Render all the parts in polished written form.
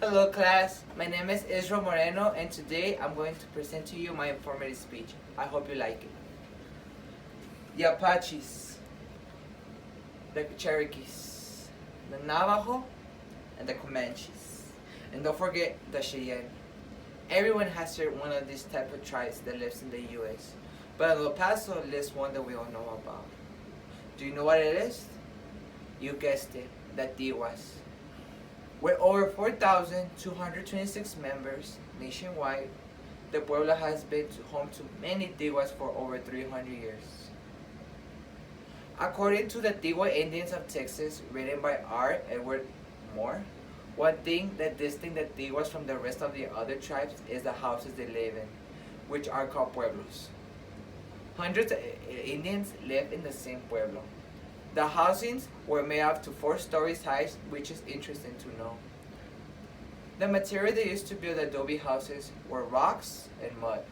Hello class, my name is Israel Moreno and today I'm going to present to you my informative speech. I hope you like it. The Apaches, the Cherokees, the Navajo, and the Comanches. And don't forget the Cheyenne. Everyone has heard one of these type of tribes that lives in the US. But in El Paso lives one that we all know about. Do you know what it is? You guessed it, the Tiguas. With over 4,226 members nationwide, the Pueblo has been home to many Tiguas for over 300 years. According to the Tigua Indians of Texas, written by R. Edward Moore, one thing that distinguishes the Tiguas from the rest of the other tribes is the houses they live in, which are called pueblos. Hundreds of Indians live in the same pueblo. The housings were made up to 4 stories high, which is interesting to know. The material they used to build adobe houses were rocks and mud.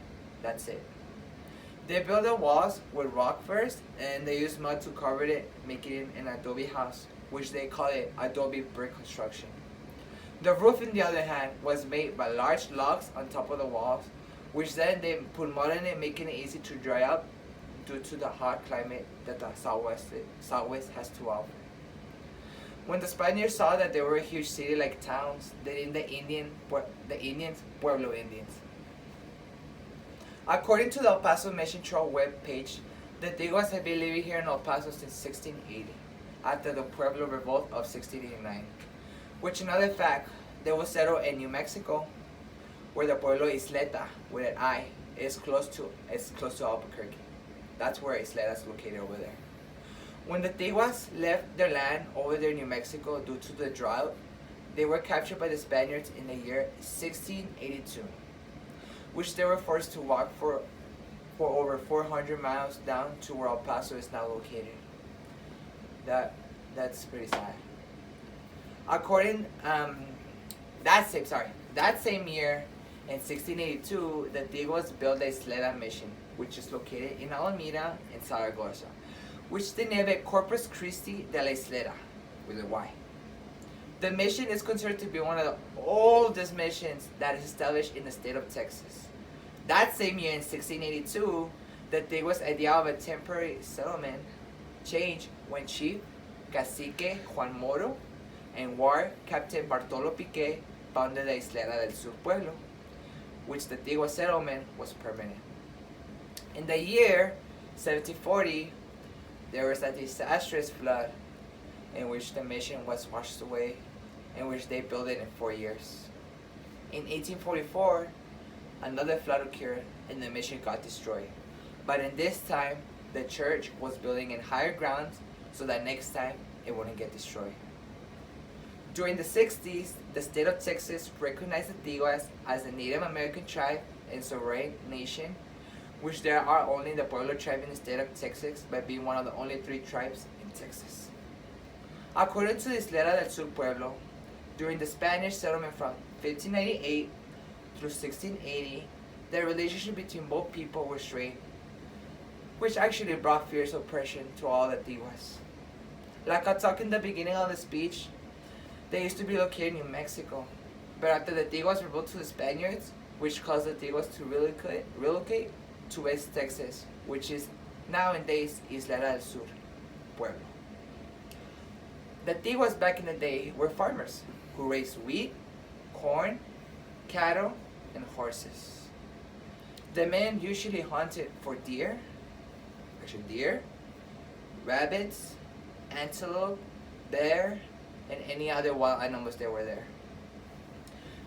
That's it. They built the walls with rock first, and they used mud to cover it, making it an adobe house, which they call it adobe brick construction. The roof, on the other hand, was made by large logs on top of the walls, which then they put mud in it, making it easy to dry up due to the hot climate that the Southwest has to offer. When the Spaniards saw that they were a huge city like towns, they named the Indians Pueblo Indians. According to the El Paso Mission Trail web page, the Tiguas have been living here in El Paso since 1680, after the Pueblo Revolt of 1689. Which, another fact, they were settled in New Mexico, where the Pueblo Isleta, with an I, is close to Albuquerque. That's where Isleta is located over there. When the Tiguas left their land over there in New Mexico due to the drought, they were captured by the Spaniards in the year 1682, which they were forced to walk for over 400 miles down to where El Paso is now located. That's pretty sad. That same year, in 1682, the Tiguas built the Isleta Mission, which is located in Alameda and Zaragoza, which they named it Corpus Christi de la Isleta, with a Y. The mission is considered to be one of the oldest missions that is established in the state of Texas. That same year, in 1682, the Tiguas' idea of a temporary settlement changed when Chief Cacique Juan Moro and War Captain Bartolo Piqué founded the Isleta del Sur Pueblo, which the Tigua settlement was permanent. In the year 1740, there was a disastrous flood in which the mission was washed away, in which they built it in 4 years. In 1844, another flood occurred and the mission got destroyed. But in this time, the church was building in higher ground so that next time it wouldn't get destroyed. During the 60s, the state of Texas recognized the Tiguas as a Native American tribe and sovereign nation, which there are only the Pueblo tribe in the state of Texas, by being one of the only 3 tribes in Texas. According to the Isleta del Sur Pueblo, during the Spanish settlement from 1598 through 1680, the relationship between both people was strained, which actually brought fierce oppression to all the Tiguas. Like I talked in the beginning of the speech, they used to be located in New Mexico, but after the Tiguas revolted to the Spaniards, which caused the Tiguas to relocate to West Texas, which is nowadays Isleta del Sur Pueblo. The Tiguas back in the day were farmers who raised wheat, corn, cattle, and horses. The men usually hunted for deer, rabbits, antelope, bear, and any other wild animals that were there.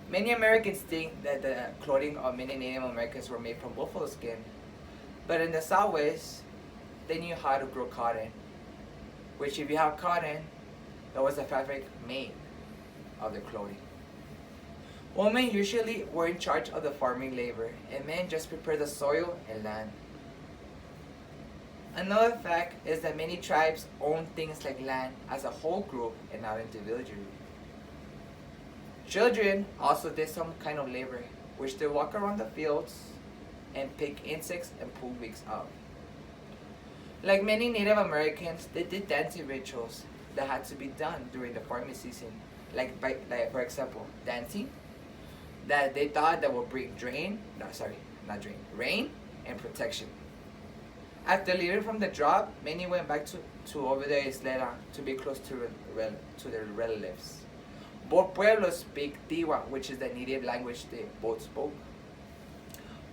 Many Americans think that the clothing of many Native Americans were made from buffalo skin, but in the Southwest, they knew how to grow cotton, which, if you have cotton, that was the fabric made of their clothing. Women usually were in charge of the farming labor, and men just prepared the soil and land. Another fact is that many tribes own things like land as a whole group and not individually. Children also did some kind of labor, which they walk around the fields and pick insects and pull weeds out. Like many Native Americans, they did dancing rituals that had to be done during the farming season, like for example, dancing, that they thought that would bring rain and protection. After leaving from the drop, many went back to over the Isleta to be close to their relatives. Both pueblos speak Tigua, which is the native language they both spoke.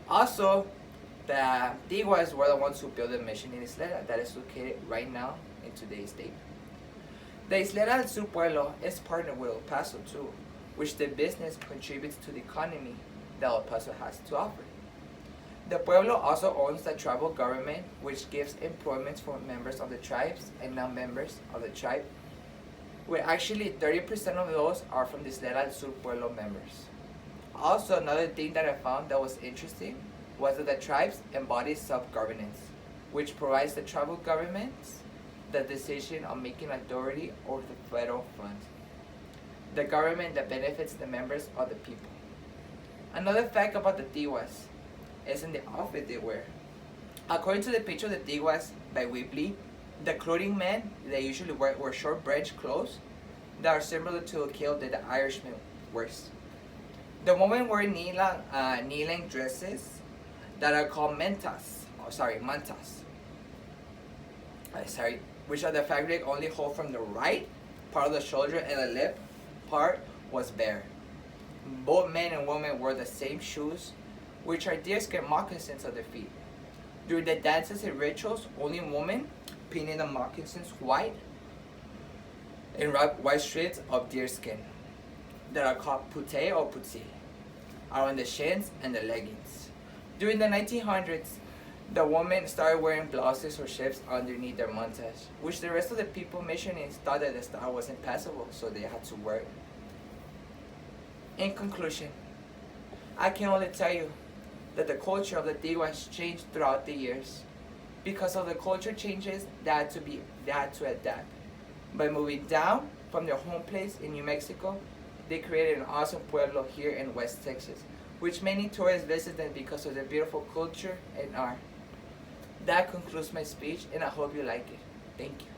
Also, the Tiguas were the ones who built the mission in Isleta that is located right now in today's state. The Isleta del Sur Pueblo is partnered with El Paso too, which the business contributes to the economy that El Paso has to offer. The pueblo also owns the tribal government, which gives employment for members of the tribes and non-members of the tribe, where actually 30% of those are from the Isleta del Sur Pueblo members. Also, another thing that I found that was interesting was that the tribes embody self-governance, which provides the tribal governments the decision on making authority over the federal funds, the government that benefits the members of the people. Another fact about the Tiguas is in the outfit they wear. According to the picture of the Tiguas by Whibley, the clothing men they usually wear short branch clothes that are similar to the kilt that the Irishman wears. The women wear knee-length dresses that are called mantas, which are the fabric only hold from the right part of the shoulder and the lip part was bare. Both men and women wore the same shoes, which are deerskin moccasins of their feet. During the dances and rituals, only women painted the moccasins white and wrapped white strips of deerskin that are called pute or putsi around the shins and the leggings. During the 1900s, the women started wearing blouses or shirts underneath their mantas, which the rest of the people missioning thought that the style wasn't passable, so they had to wear it. In conclusion, I can only tell you that the culture of the Tiguas changed throughout the years. Because of the culture changes, they had to adapt. By moving down from their home place in New Mexico, they created an awesome pueblo here in West Texas, which many tourists visit them because of their beautiful culture and art. That concludes my speech, and I hope you like it. Thank you.